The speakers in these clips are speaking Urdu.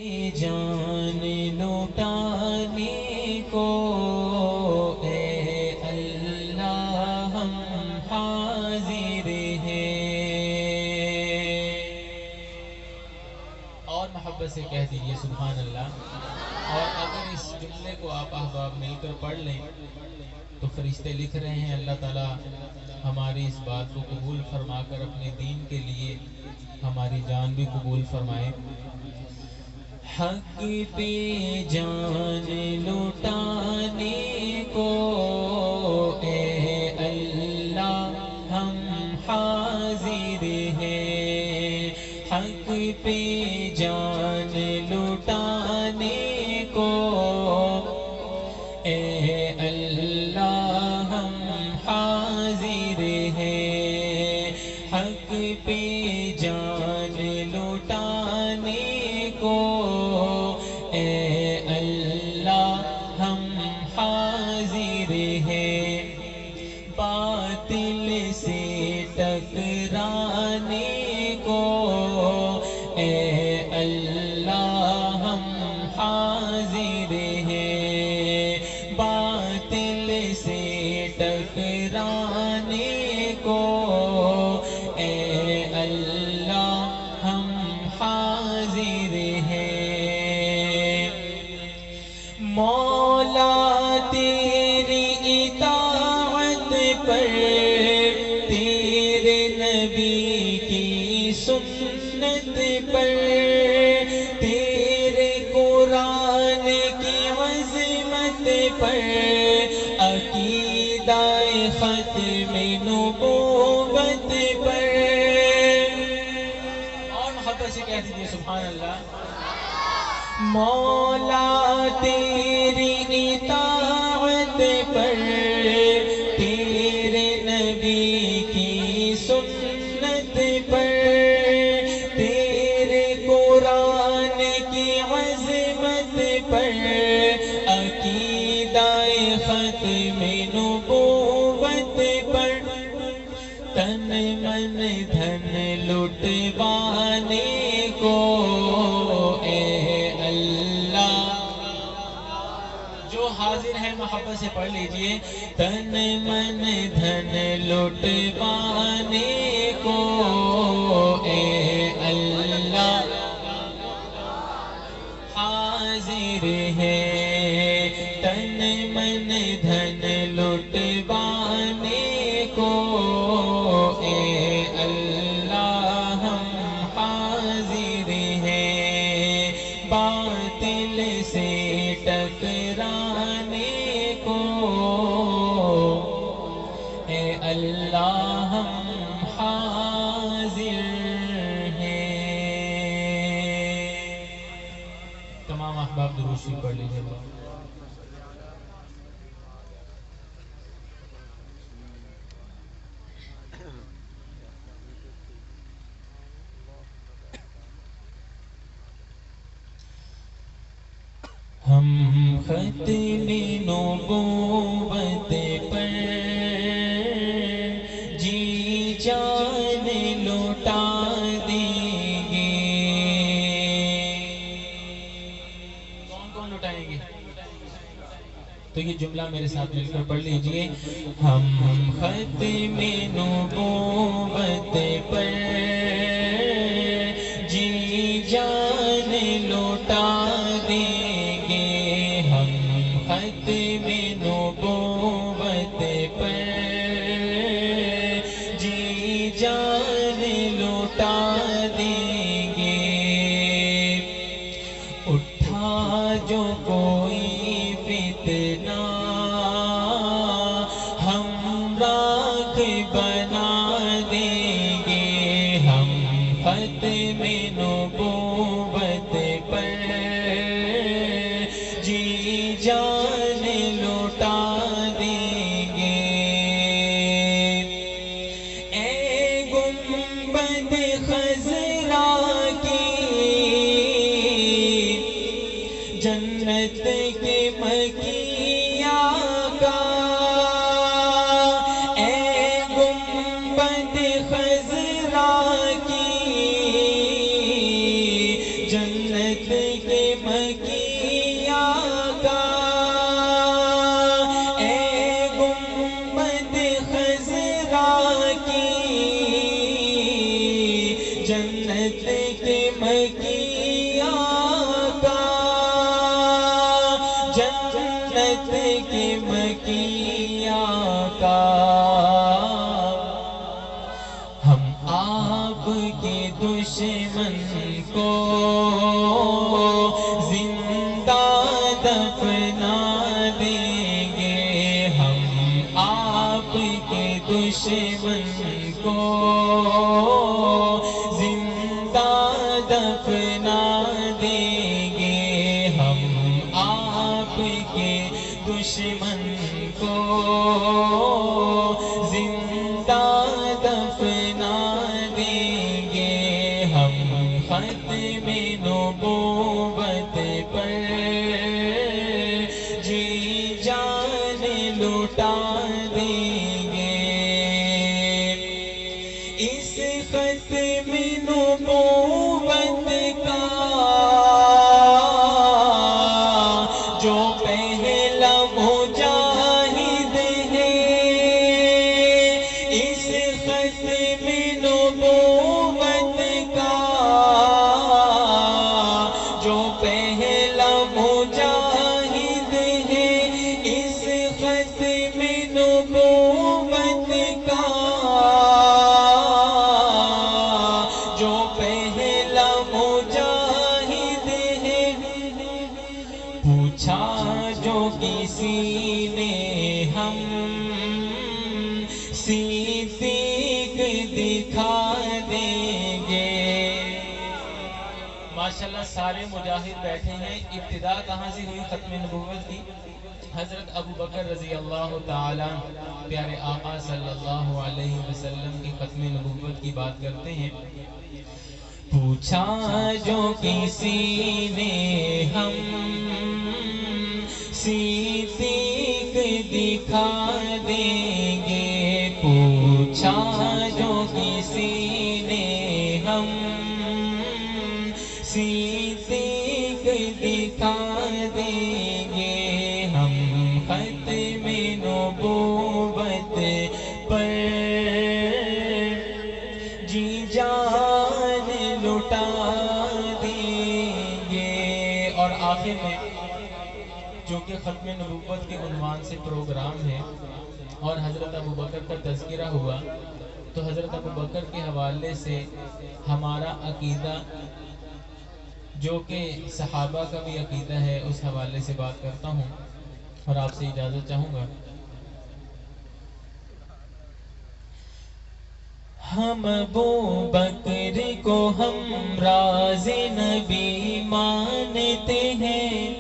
جان لوٹانے کو اے اللہ ہم حاضر ہیں۔ اور محبت سے کہہ دیجئے سبحان اللہ۔ اور اگر اس جملے کو آپ احباب مل کر پڑھ لیں تو فرشتے لکھ رہے ہیں اللہ تعالیٰ ہماری اس بات کو قبول فرما کر اپنے دین کے لیے ہماری جان بھی قبول فرمائے۔ حق پہ جان لوٹانے کو اے اللہ ہم حاضر ہیں۔ حق پہ جان لوٹانے کو اے اللہ ہم حاضر ہیں۔ حق پہ جان لوٹانے کو اے اللہ ہم حاضر ہیں۔ باطل سے ٹکرانے کو اے اللہ ہم حاضر ہیں۔ باطل سے ٹکرانے کو اے اللہ ہم حاضر ہیں۔ مولا تیری اطاعت پر، تیرے نبی کی سنت پر، تیرے قرآن کی عظمت پر، عقیدہ ختم نبوت پر۔ اور محبت سے کہہ دیجئے سبحان اللہ۔ مولا تیری اطاعت پر، تیرے نبی کی سنت پر، تیرے قرآن کی عظمت پر، عقیدہ ختم نبوت پر، تن من دھن لٹوانے کو اے اللہ۔ جو حاضر ہے محبت سے پڑھ لیجئے۔ تن من دھن لٹوانے کو اے اللہ حاضر ہے۔ تن من دھن لٹوانے کو اے اللہ ہم حاضر ہیں۔ باطل سے ٹکرانے کو اے اللہ ہم حاضر ہیں۔ تمام احباب درود شریف پڑھ لیجیے۔ ہم ختم نبوت پر جی جان لوٹا دیں گے۔ کون کون لوٹائیں گے؟ تو یہ جملہ میرے ساتھ مل کر پڑھ لیجئے۔ ہم ختم نبوت پر جی جان لوٹا دیں گے۔ ہم ختم نبوت پر جی جان لوٹا دیں گے۔ اٹھا جو کوئی فتنہ ہم راکھ بنا دیں گے۔ ہم ختم نبوت پر جی جان لوٹا دیں گے۔ اے گنبد خضرا کی جنت کے مکیہ کا، اے گنبد خضرا کی جنت کے مکی آقا اے گنبد خضرا کی جنت کے مکی آقا جنت کے مکی آقا ہم آپ کے دشمن کو زندہ دفنا دیں گے ہم آپ کے دشمن کو زندہ دفنا دیں گے ہم آپ کے دشمن کو زندہ دفنا دیں گے ہم ختم نبوت پر جی جان لٹا دیں گے اس ختم نبوت کا جو پہلا مجاہد ہے اس ختم نبوت کا جو پہلا مجاہد ہے اس ختم نبوت کا جو پہلا مجاہد ہے پوچھا جو کسی نے ہم صدیق دکھا دیں گے ماشاءاللہ سارے مجاہد بیٹھے ہیں ابتدا کہاں سے ہوئی ختم نبوت کی حضرت ابو بکر رضی اللہ تعالیٰ پیارے آقا صلی اللہ علیہ وسلم کی ختم نبوت کی بات کرتے ہیں پوچھا جو کسی نے ہم صدیق دکھا دیں گے پوچھا جو کسی نے ہم صدیق دکھا دیں گے ہم ختم نبوت پر جی جان لٹا دیں گے اور آخر میں چونکہ ختم نبوت کے عنوان سے پروگرام ہے اور حضرت ابو بکر کا تذکرہ ہوا تو حضرت ابو بکر کے حوالے سے ہمارا عقیدہ جو کہ صحابہ کا بھی عقیدہ ہے اس حوالے سے بات کرتا ہوں اور آپ سے اجازت چاہوں گا ہم ابو بکر کو ہم راز نبی مانتے ہیں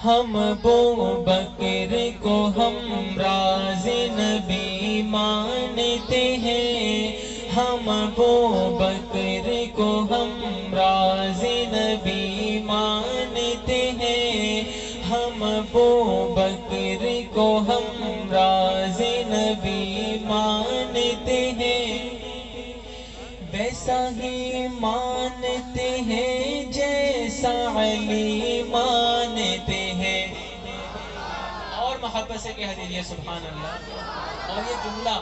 ہم ابو بکر کو ہم راز نبی مانتے ہیں ہم ابو بکر کو ہم راز نبی مانتے ہیں ہم ابو بکر کو ہم راز نبی مانتے ہیں ویسا ہی مانتے ہیں جیسا علی مانتے ہیں اور محبت سے کہہ دیجئے سبحان اللہ اور یہ جملہ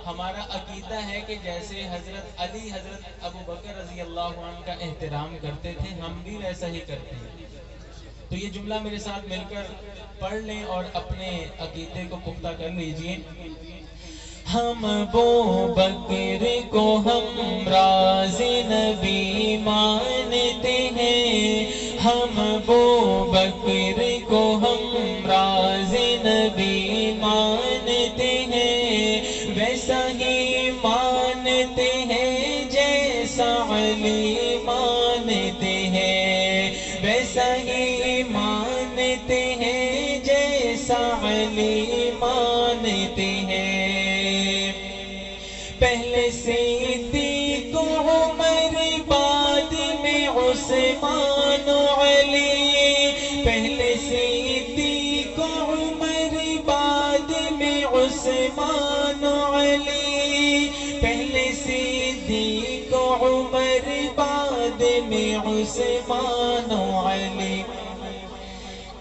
ہمارا عقیدہ ہے کہ جیسے حضرت علی حضرت ابو بکر رضی اللہ عنہ کا احترام کرتے تھے ہم بھی ویسا ہی کرتے ہیں تو یہ جملہ میرے ساتھ مل کر پڑھ لیں اور اپنے عقیدے کو پختہ کر لیجئے ہم ابو بکر کو ہم راز نبی مانتے ہیں ہم ابو بکر کو ہم راز نبی مانتے ہیں ویسا ہی مانتے ہیں جیسا علی مانتے ہیں ویسا ہی مانتے ہیں جیسا علی مانتے ہیں پہلے صدیق عمر بعد میں عثمان علی پہلے صدیق عمر بعد میں عثمان علی پہلے صدیق عمر بعد میں عثمان و علی،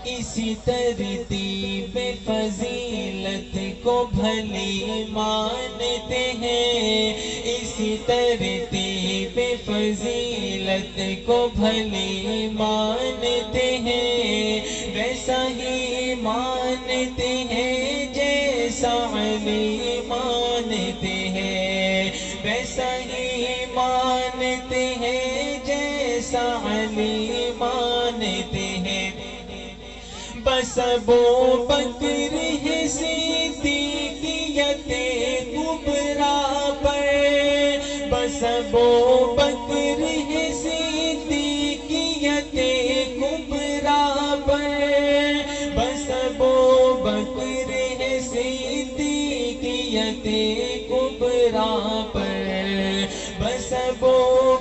اسی ترتیب فضیلت کو بھلی مانتے ہیں، اسی ترتیب فضیلت کو بھلی مانتے ہیں، ویسا ہی مانتے ہیں جیسا علی مانتے ہیں، ویسا ہی مانتے ہیں جیسا علی مانتے ہیں۔ بس ابو بکر ہے صدیقیت کبریٰ پر، بس ابو بکر ہے صدیقیت کبریٰ پر، بس ابو بکر ہے صدیقیت کبریٰ پر، بس ابو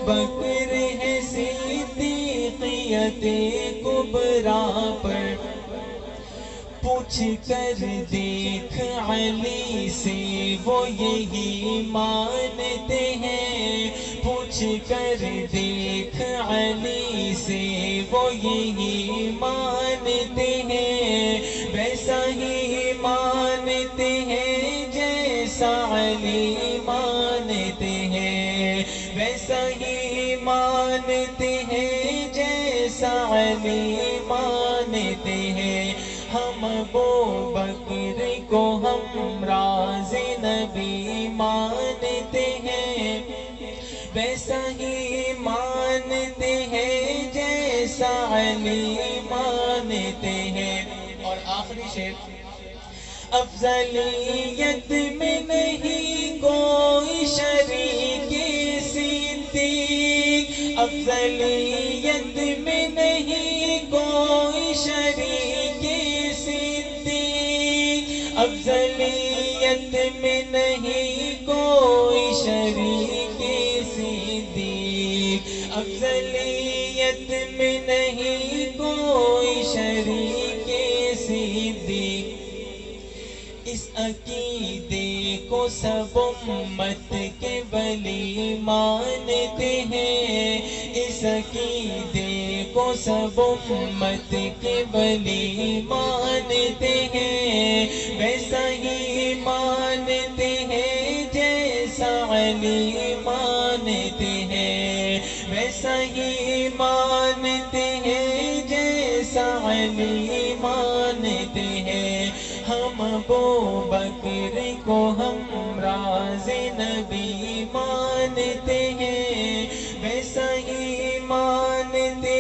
بکر ہے صدیقیت کبریٰ پر۔ پوچھ کر دیکھ علی سے وہ یہی مانتے ہیں، پوچھ کر دیکھ علی سے وہ یہی مانتے ہیں، ویسا ہی مانتے ہیں جیسا علی مانتے ہیں، ویسا ہی مانتے ہیں جیسا علی مانتے ہیں۔ ہم ابو بکر کو ہم راز نبی مانتے ہیں، ویسا ہی مانتے ہیں جیسا علی مانتے ہیں۔ اور آخری شعر، افضلیت میں نہیں کوئی شریک صدیق، افضلیت میں نہیں کوئی شریک صدیق، افضلیت میں نہیں کوئی شریک صدیق، افضلیت میں نہیں کوئی شریک صدیق۔ اس عقیدے کو سب امت کے ولی مانتے ہیں، اس عقیدے کو سب امت کے ولی مانتے ہیں، ویسا ہی مانتے ہیں جیسا علی مانتے ہیں، ویسا ہی مانتے ہیں جیسا علی مانتے ہیں۔ ہم ابو بکر کو ہم راز نبی مانتے ہیں، ویسا ہی مانتے